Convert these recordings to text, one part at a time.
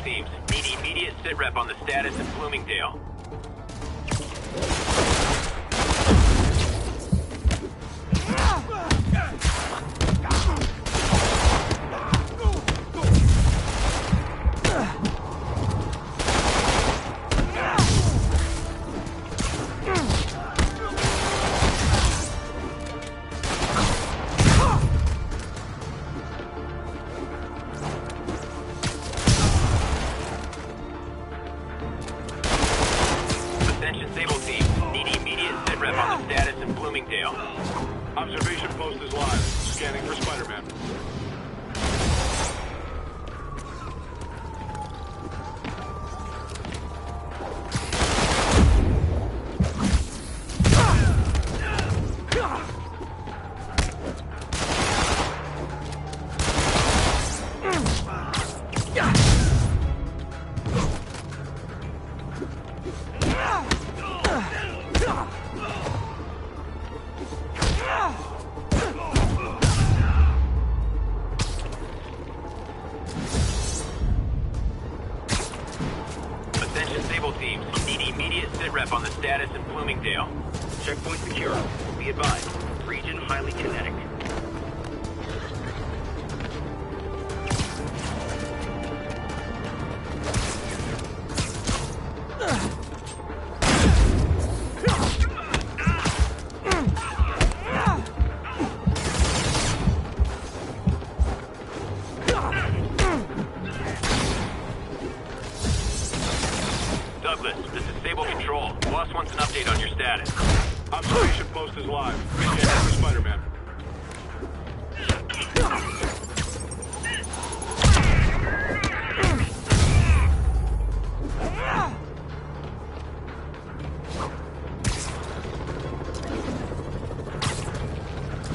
teams. Need immediate sitrep on the status in Bloomingdale. Observation post is live. Scanning for Spiderman. Rep on the status in Bloomingdale. Checkpoint secure. Be advised. Region highly kinetic. Douglas, this is Stable Control. Boss wants an update on your status. Observation post is live. Scanning for Spiderman.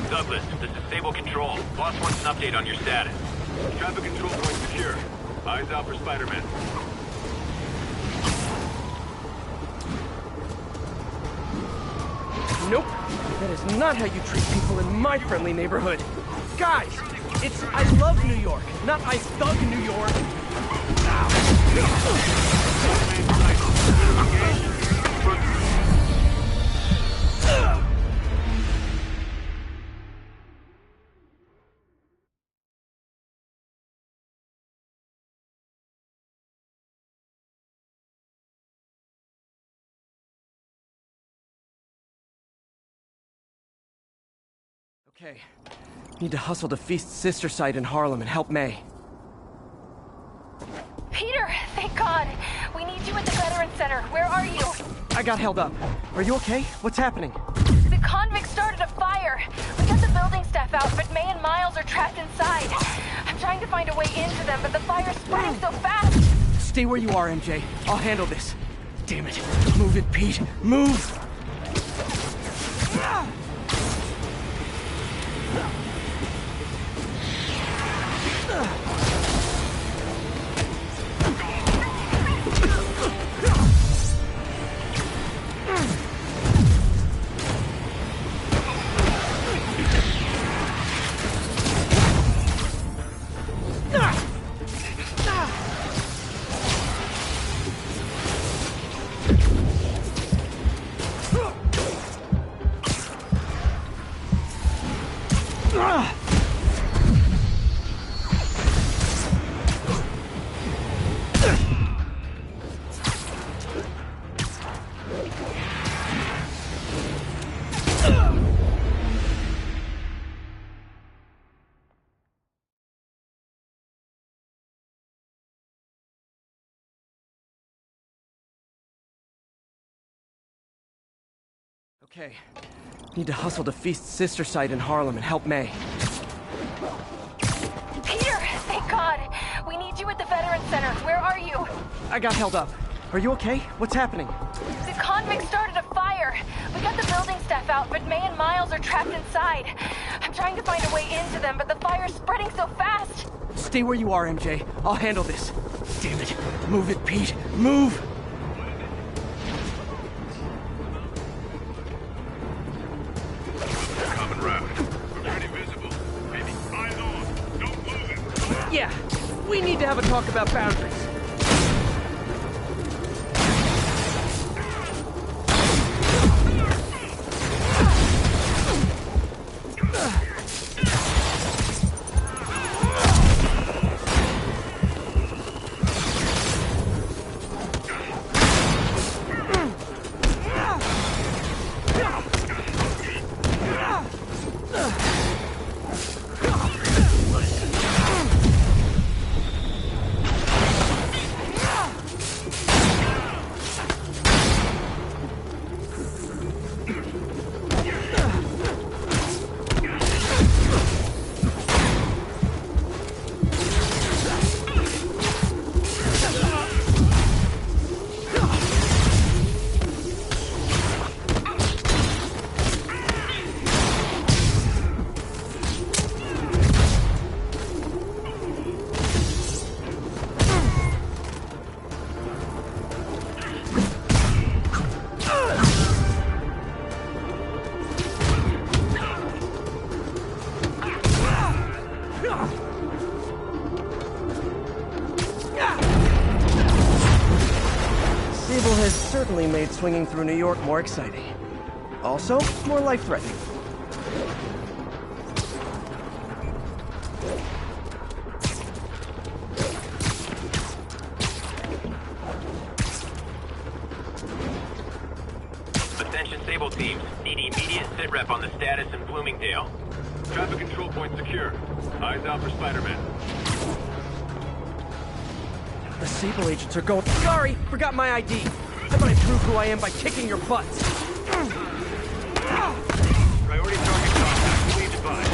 Douglas, this is Stable Control. Boss wants an update on your status. Traffic control point secure. Eyes out for Spiderman. Nope. That is not how you treat people in my friendly neighborhood. Guys, it's I love New York, not I thug New York. Okay. Need to hustle to Feast's sister site in Harlem and help May. Peter, thank God. We need you at the Veterans Center. Where are you? I got held up. Are you okay? What's happening? The convicts started a fire. We got the building staff out, but May and Miles are trapped inside. I'm trying to find a way into them, but the fire's spreading so fast. Stay where you are, MJ. I'll handle this. Damn it. Move it, Pete. Move! Okay. Need to hustle to Feast's sister site in Harlem and help May. Peter, thank God. We need you at the Veterans Center. Where are you? I got held up. Are you okay? What's happening? The convicts started a fire. We got the building staff out, but May and Miles are trapped inside. I'm trying to find a way into them, but the fire's spreading so fast. Stay where you are, MJ. I'll handle this. Damn it. Move it, Pete. Move! Yeah, we need to have a talk about boundaries. definitely made swinging through New York more exciting. Also, more life-threatening. Attention Sable teams. Need immediate sitrep on the status in Bloomingdale. Traffic control point secure. Eyes out for Spiderman. The Sable agents are going... Sorry, forgot my ID. How about I prove who I am by kicking your butts? Priority target contact. Please advise.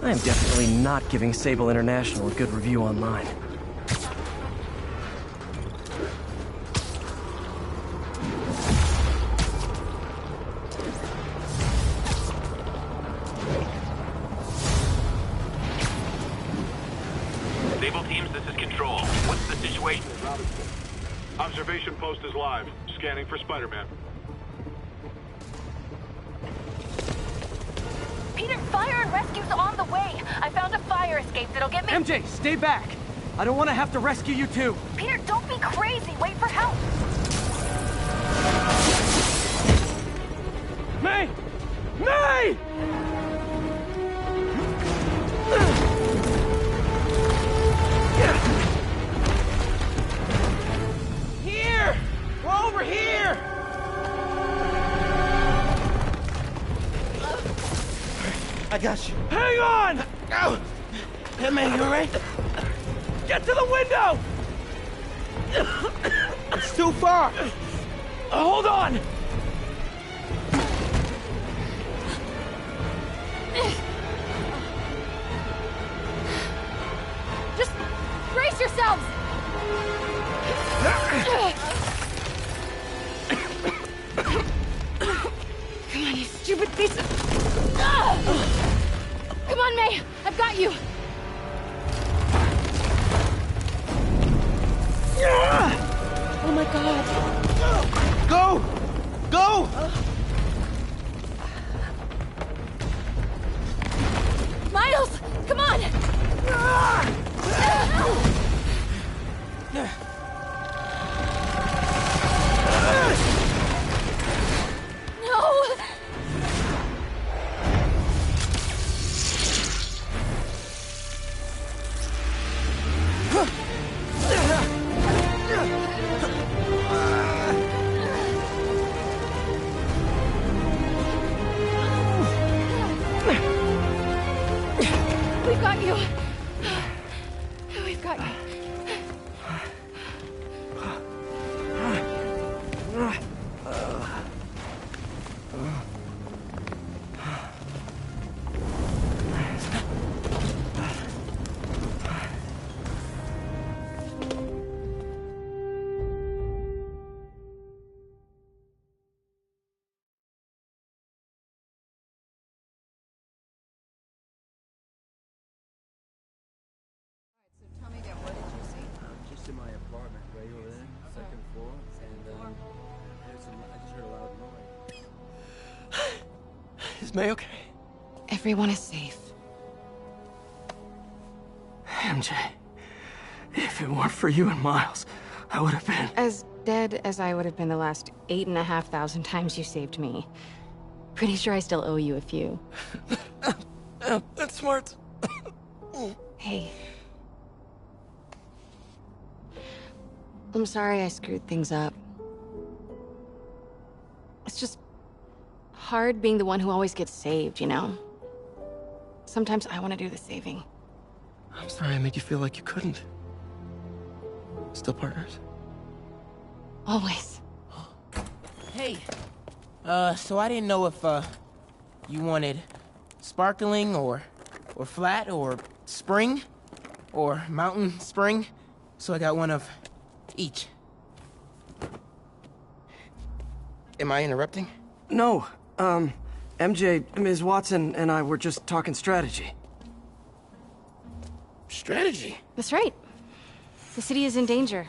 I am definitely not giving Sable International a good review online. Sable teams, this is Control. What's the situation? Observation post is live. Scanning for Spiderman. Peter, fire and rescue's on the way. I found a fire escape that'll get me... MJ, stay back! I don't want to have to rescue you too! Peter, don't be crazy. Wait for help. May! May! Here! We're over here! I got you. Hang on! Go! Hey, man, you alright? Get to the window! It's too far. Hold on! Just brace yourselves. Come on, you stupid piece of... Come on, May. I've got you. Oh my God. Go! Go! Miles, come on. No. We've got you. We've got you. May okay? Everyone is safe. MJ, if it weren't for you and Miles, I would have been... As dead as I would have been the last 8,500 times you saved me. Pretty sure I still owe you a few. That's smart. Hey. I'm sorry I screwed things up. It's just hard being the one who always gets saved, you know? Sometimes I want to do the saving. I'm sorry I made you feel like you couldn't. Still partners? Always. Hey, so I didn't know if, you wanted sparkling or flat or spring or mountain spring, so I got one of each. Am I interrupting? No, MJ, Ms. Watson, and I were just talking strategy. Strategy? That's right. The city is in danger.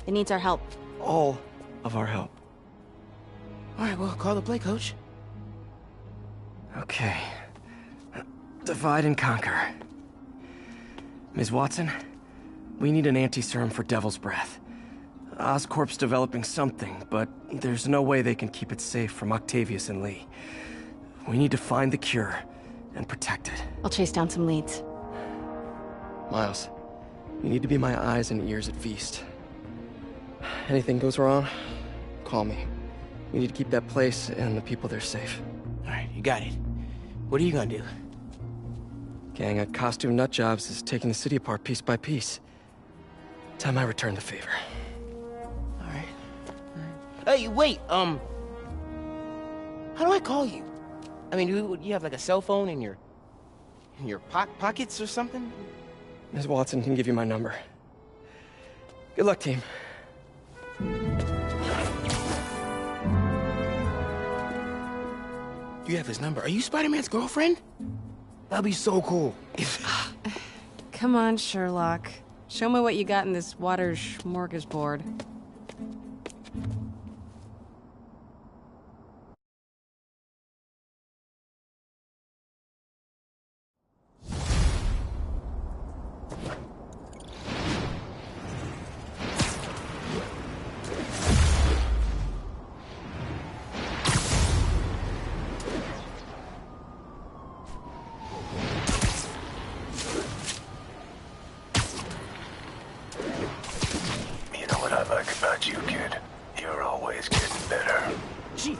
It needs our help. All of our help. All right, well, call the play, coach. Okay. Divide and conquer. Ms. Watson, we need an anti-serum for Devil's Breath. Oscorp's developing something, but there's no way they can keep it safe from Octavius and Lee. We need to find the cure and protect it. I'll chase down some leads. Miles, you need to be my eyes and ears at Feast. Anything goes wrong, call me. We need to keep that place and the people there safe. All right, you got it. What are you gonna do? Gang of costume nut jobs is taking the city apart piece by piece. Time I return the favor. All right. Hey, wait, how do I call you? I mean, do you have like a cell phone in your pockets or something? Ms. Watson can give you my number. Good luck, team. You have his number. Are you Spider-Man's girlfriend? That'd be so cool. Come on, Sherlock. Show me what you got in this water smorgasbord.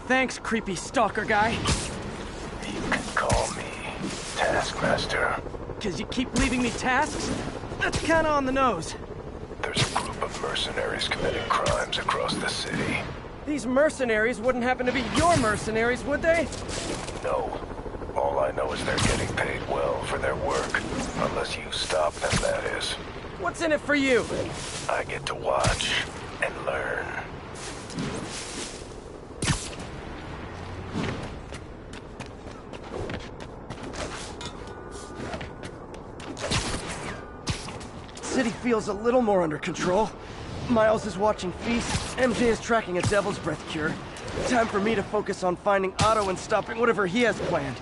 Thanks, creepy stalker guy. You can call me Taskmaster. 'Cause you keep leaving me tasks? That's kinda on the nose. There's a group of mercenaries committing crimes across the city. These mercenaries wouldn't happen to be your mercenaries, would they? No. All I know is they're getting paid well for their work. Unless you stop them, that is. What's in it for you? I get to watch and learn. City feels a little more under control. Miles is watching Feast, MJ is tracking a Devil's Breath cure. Time for me to focus on finding Otto and stopping whatever he has planned.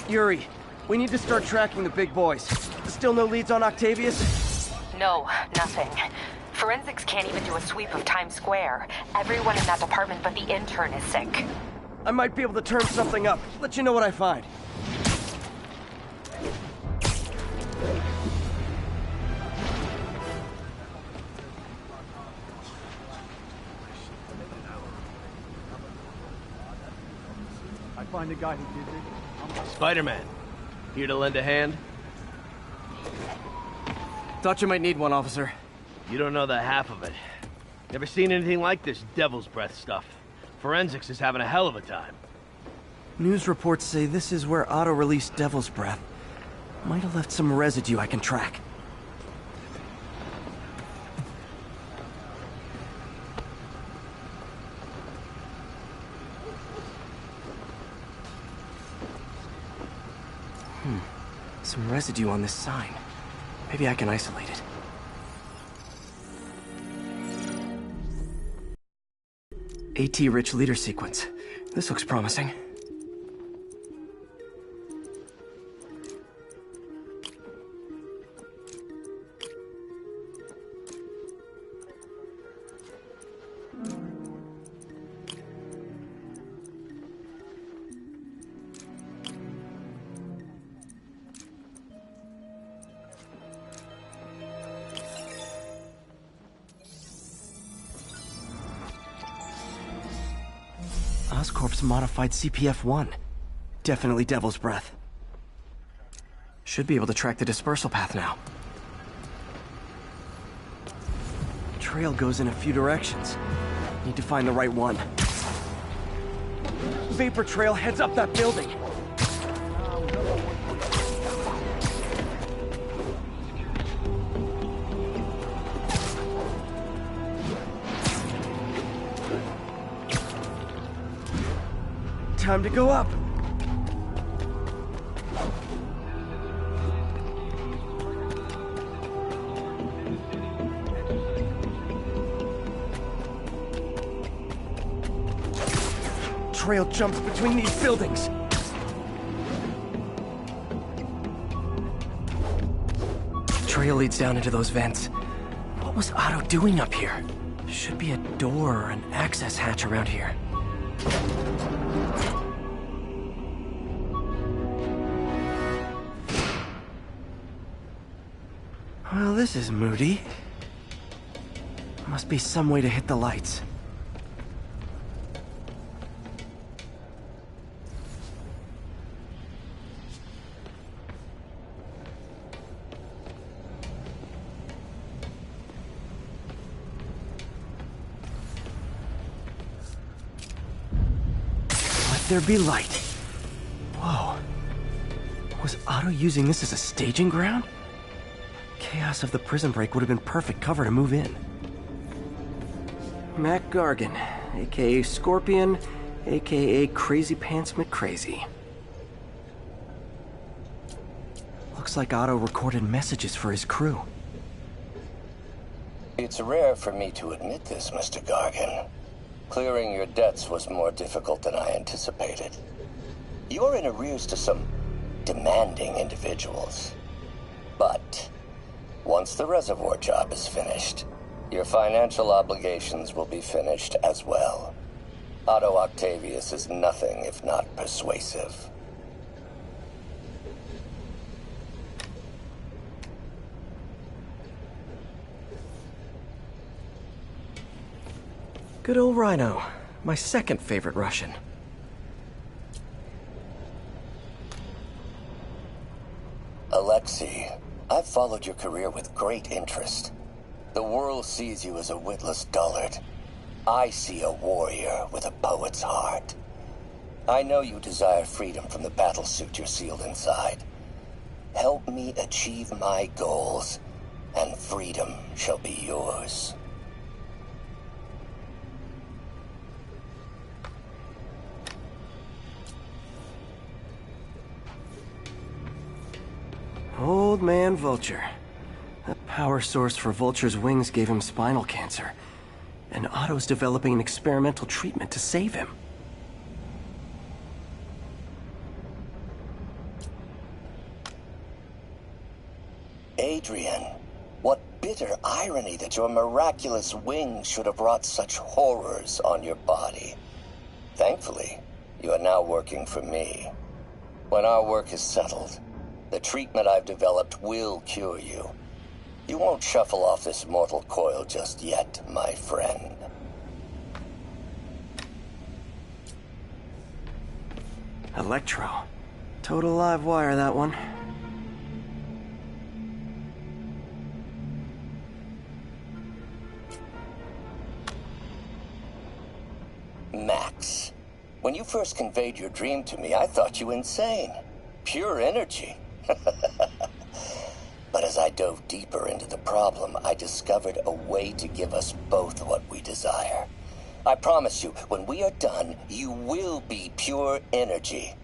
Yuri, we need to start tracking the big boys. Still no leads on Octavius? No, nothing. Forensics can't even do a sweep of Times Square. Everyone in that department but the intern is sick. I might be able to turn something up. Let you know what I find. Find the guy who did it. Spiderman, here to lend a hand? Thought you might need one, officer. You don't know the half of it. Never seen anything like this Devil's Breath stuff. Forensics is having a hell of a time. News reports say this is where Otto released Devil's Breath. Might have left some residue I can track. Some residue on this sign. Maybe I can isolate it. AT-rich leader sequence. This looks promising. Oscorp's modified CPF-1. Definitely Devil's Breath. Should be able to track the dispersal path now. Trail goes in a few directions. Need to find the right one. Vapor trail heads up that building. Time to go up. Trail jumps between these buildings. Trail leads down into those vents. What was Otto doing up here? Should be a door or an access hatch around here. Well, this is moody. Must be some way to hit the lights. Let there be light. Whoa. Was Otto using this as a staging ground? Chaos of the prison break would have been perfect cover to move in. Mac Gargan, aka Scorpion, aka Crazy Pants McCrazy. Looks like Otto recorded messages for his crew. It's rare for me to admit this, Mr. Gargan. Clearing your debts was more difficult than I anticipated. You're in arrears to some demanding individuals. But once the reservoir job is finished, your financial obligations will be finished as well. Otto Octavius is nothing if not persuasive. Good old Rhino, my second favorite Russian. Alexei, I've followed your career with great interest. The world sees you as a witless dullard. I see a warrior with a poet's heart. I know you desire freedom from the battlesuit you're sealed inside. Help me achieve my goals, and freedom shall be yours. Old man Vulture. The power source for Vulture's wings gave him spinal cancer. And Otto's developing an experimental treatment to save him. Adrian, what bitter irony that your miraculous wings should have brought such horrors on your body. Thankfully, you are now working for me. When our work is settled, the treatment I've developed will cure you. You won't shuffle off this mortal coil just yet, my friend. Electro. Total live wire, that one. Max, when you first conveyed your dream to me, I thought you insane. Pure energy. But as I dove deeper into the problem, I discovered a way to give us both what we desire. I promise you, when we are done, you will be pure energy.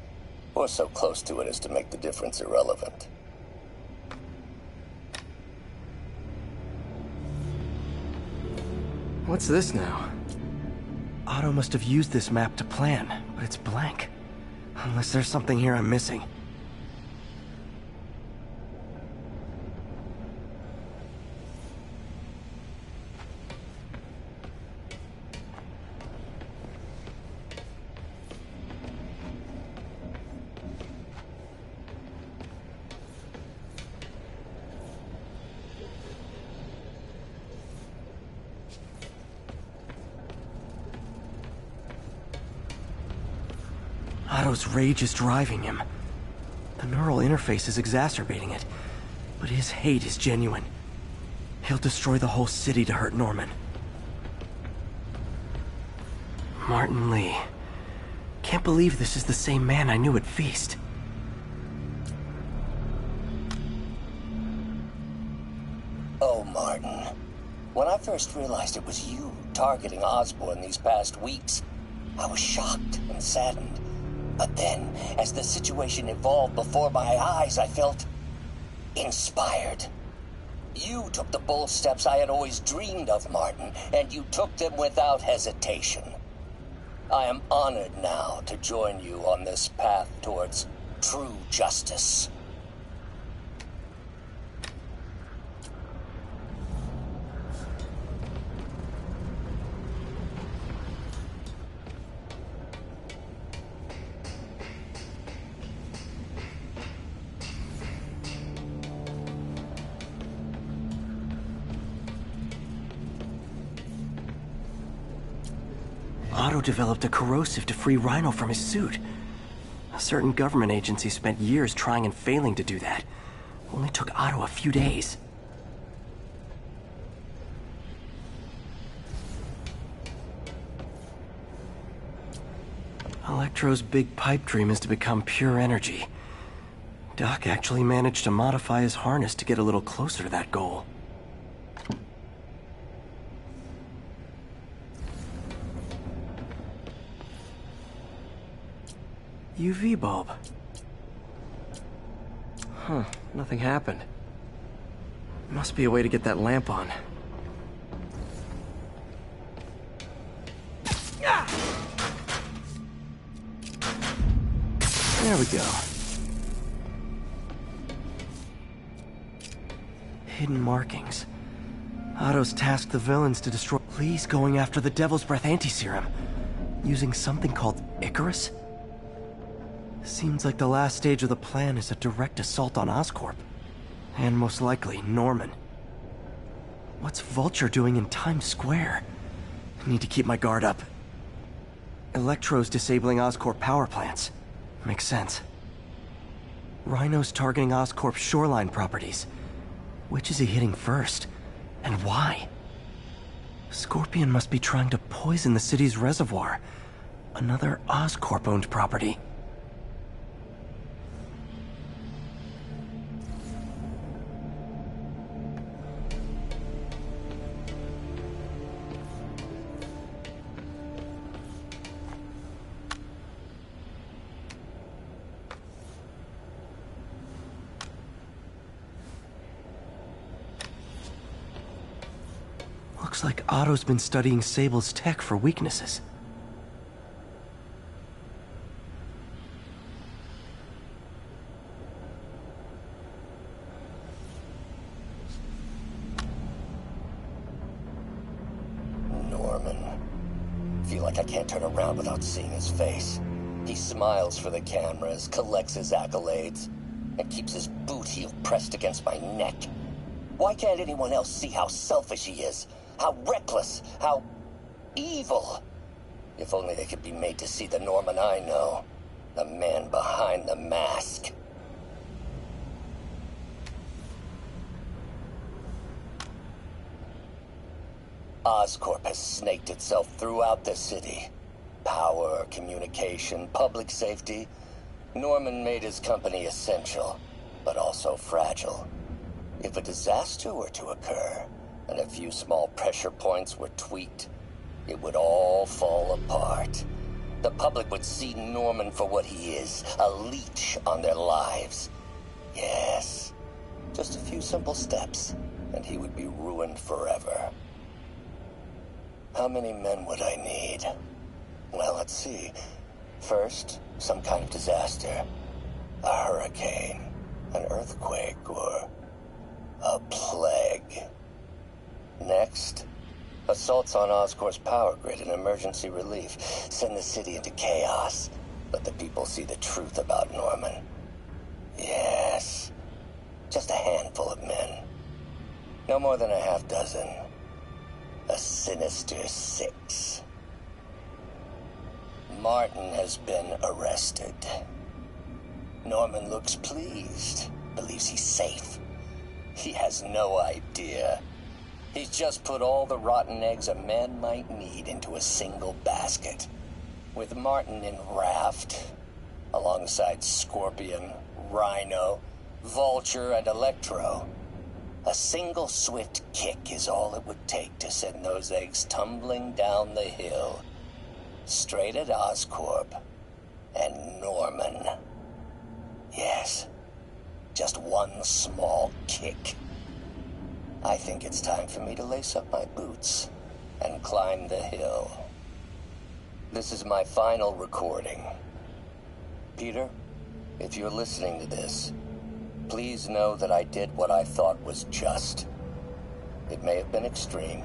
Or so close to it as to make the difference irrelevant. What's this now? Otto must have used this map to plan, but it's blank. Unless there's something here I'm missing. Otto's rage is driving him. The neural interface is exacerbating it, but his hate is genuine. He'll destroy the whole city to hurt Norman. Martin Lee. Can't believe this is the same man I knew at Feast. Oh, Martin. When I first realized it was you targeting Osborn these past weeks, I was shocked and saddened. But then, as the situation evolved before my eyes, I felt inspired. You took the bold steps I had always dreamed of, Martin, and you took them without hesitation. I am honored now to join you on this path towards true justice. Otto developed a corrosive to free Rhino from his suit. A certain government agency spent years trying and failing to do that. Only took Otto a few days. Electro's big pipe dream is to become pure energy. Doc actually managed to modify his harness to get a little closer to that goal. UV bulb. Huh, nothing happened. Must be a way to get that lamp on. There we go. Hidden markings. Otto's tasked the villains to destroy... Lee's going after the Devil's Breath anti-serum, using something called Icarus? Seems like the last stage of the plan is a direct assault on Oscorp. And most likely, Norman. What's Vulture doing in Times Square? I need to keep my guard up. Electro's disabling Oscorp power plants. Makes sense. Rhino's targeting Oscorp's shoreline properties. Which is he hitting first? And why? Scorpion must be trying to poison the city's reservoir. Another Oscorp-owned property. Looks like Otto's been studying Sable's tech for weaknesses. Norman. Feel like I can't turn around without seeing his face. He smiles for the cameras, collects his accolades, and keeps his boot heel pressed against my neck. Why can't anyone else see how selfish he is? How reckless, how evil. If only they could be made to see the Norman I know. The man behind the mask. Oscorp has snaked itself throughout the city. Power, communication, public safety. Norman made his company essential, but also fragile. If a disaster were to occur, and a few small pressure points were tweaked, it would all fall apart. The public would see Norman for what he is, a leech on their lives. Yes, just a few simple steps, and he would be ruined forever. How many men would I need? Well, let's see. First, some kind of disaster. A hurricane, an earthquake, or a plague. Next, assaults on Oscorp's power grid and emergency relief. Send the city into chaos. Let the people see the truth about Norman. Yes, just a handful of men. No more than a half dozen. A sinister 6. Martin has been arrested. Norman looks pleased, believes he's safe. He has no idea. He's just put all the rotten eggs a man might need into a single basket. With Martin in raft, alongside Scorpion, Rhino, Vulture, and Electro, a single swift kick is all it would take to send those eggs tumbling down the hill, straight at Oscorp and Norman. Yes, just one small kick. I think it's time for me to lace up my boots and climb the hill. This is my final recording. Peter, if you're listening to this, please know that I did what I thought was just. It may have been extreme,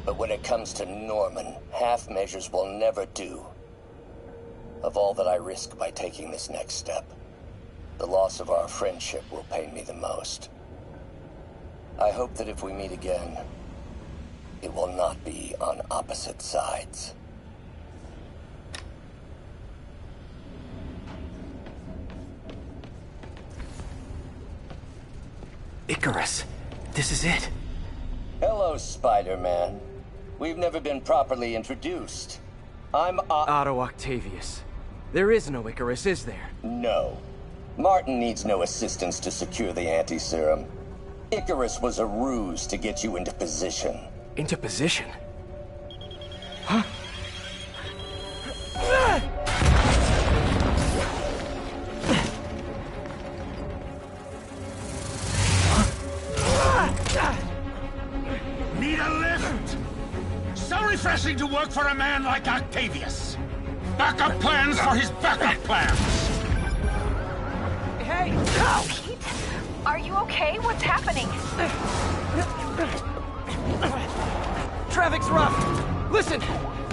but when it comes to Norman, half measures will never do. Of all that I risk by taking this next step, the loss of our friendship will pain me the most. I hope that if we meet again, it will not be on opposite sides. Icarus, this is it. Hello, Spider-Man. We've never been properly introduced. I'm Otto Octavius. There is no Icarus, is there? No. Martin needs no assistance to secure the anti-serum. Icarus was a ruse to get you into position. Into position? Huh? Need a lift? So refreshing to work for a man like Octavius. Backup plans for his backup plans. Hey! Pete? Are you okay? What's happening? Traffic's rough. Listen,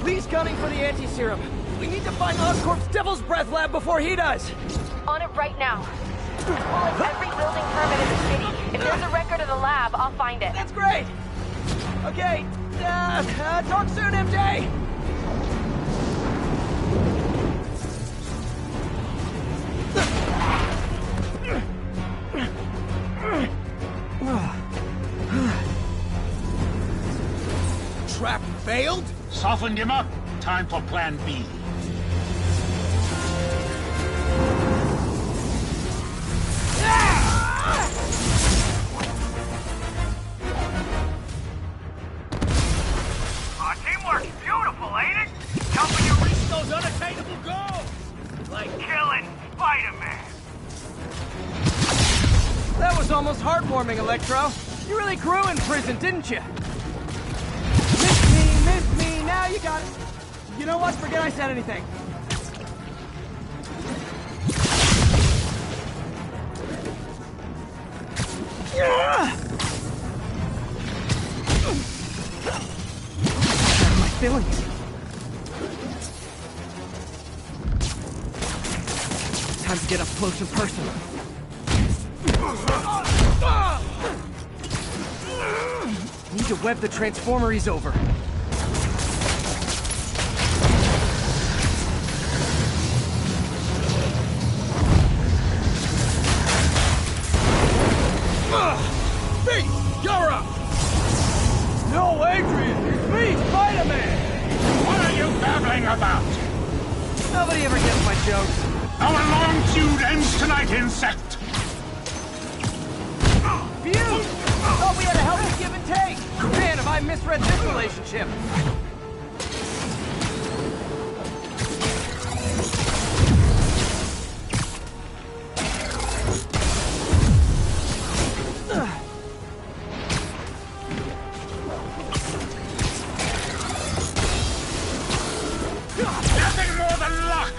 Lee's gunning for the anti-serum. We need to find Oscorp's Devil's Breath lab before he does. On it right now. We'll have every building permit in the city. If there's a record of the lab, I'll find it. That's great! Okay, talk soon, MJ! Trap failed? Softened him up. Time for plan B. Teamwork's beautiful, ain't it? Helping you reach those unattainable goals! Like killing Spider-Man! That was almost heartwarming, Electro. You really grew in prison, didn't you? Miss me, now you got it. You know what? Forget I said anything. How am I feeling? Time to get up close and personal. Need to web the transformer he's over. Pete, you're up! No, Adrian! It's me, Spider-Man! What are you babbling about? Nobody ever gets my jokes. Our long feud ends tonight, insect! Feud! Thought we had a healthy give and take! Man, have I misread this relationship! Nothing more than luck!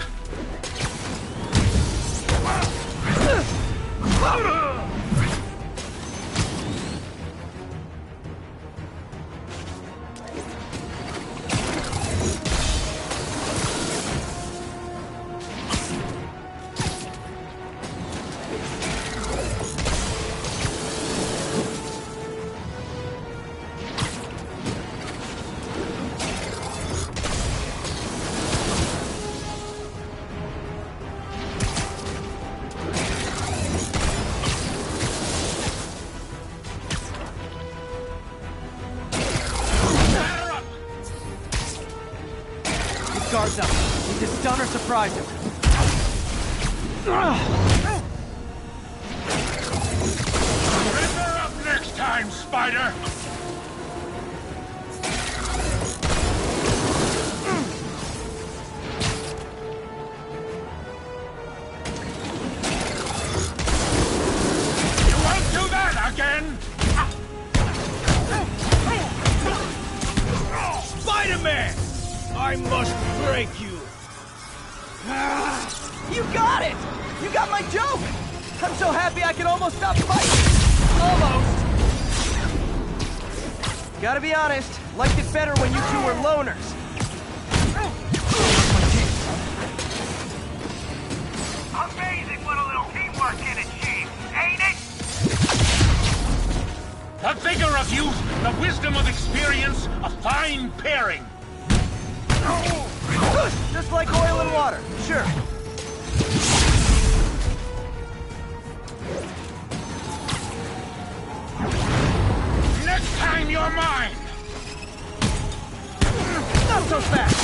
stun or surprise him. Surrender up next time, Spider! You won't do that again! Spider-Man! I must break you! You got it! You got my joke! I'm so happy I can almost stop fighting! Almost! Gotta be honest, liked it better when you two were loners. Amazing what a little teamwork can achieve, ain't it? The vigor of youth, the wisdom of experience, a fine pairing. Just like oil and water, sure. Next time you're mine! Not so fast!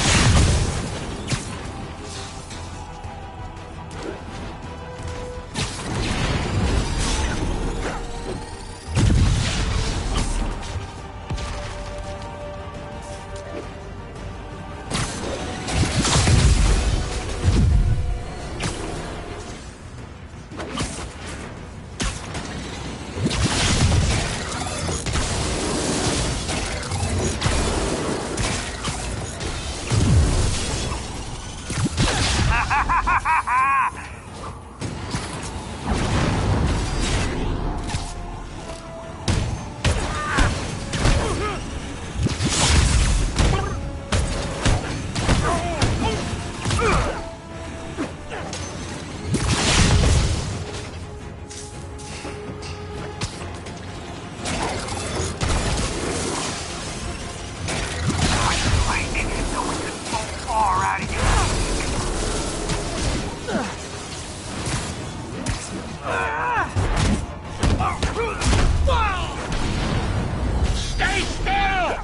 Stay still!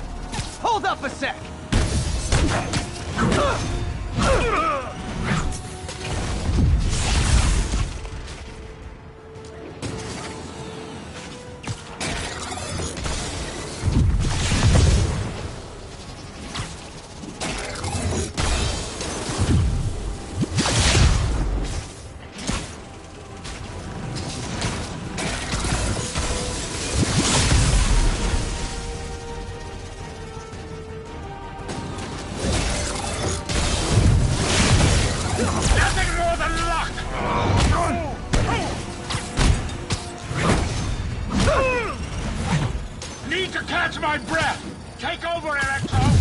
Hold up a sec! Nothing more than luck! Need to catch my breath! Take over, Electro!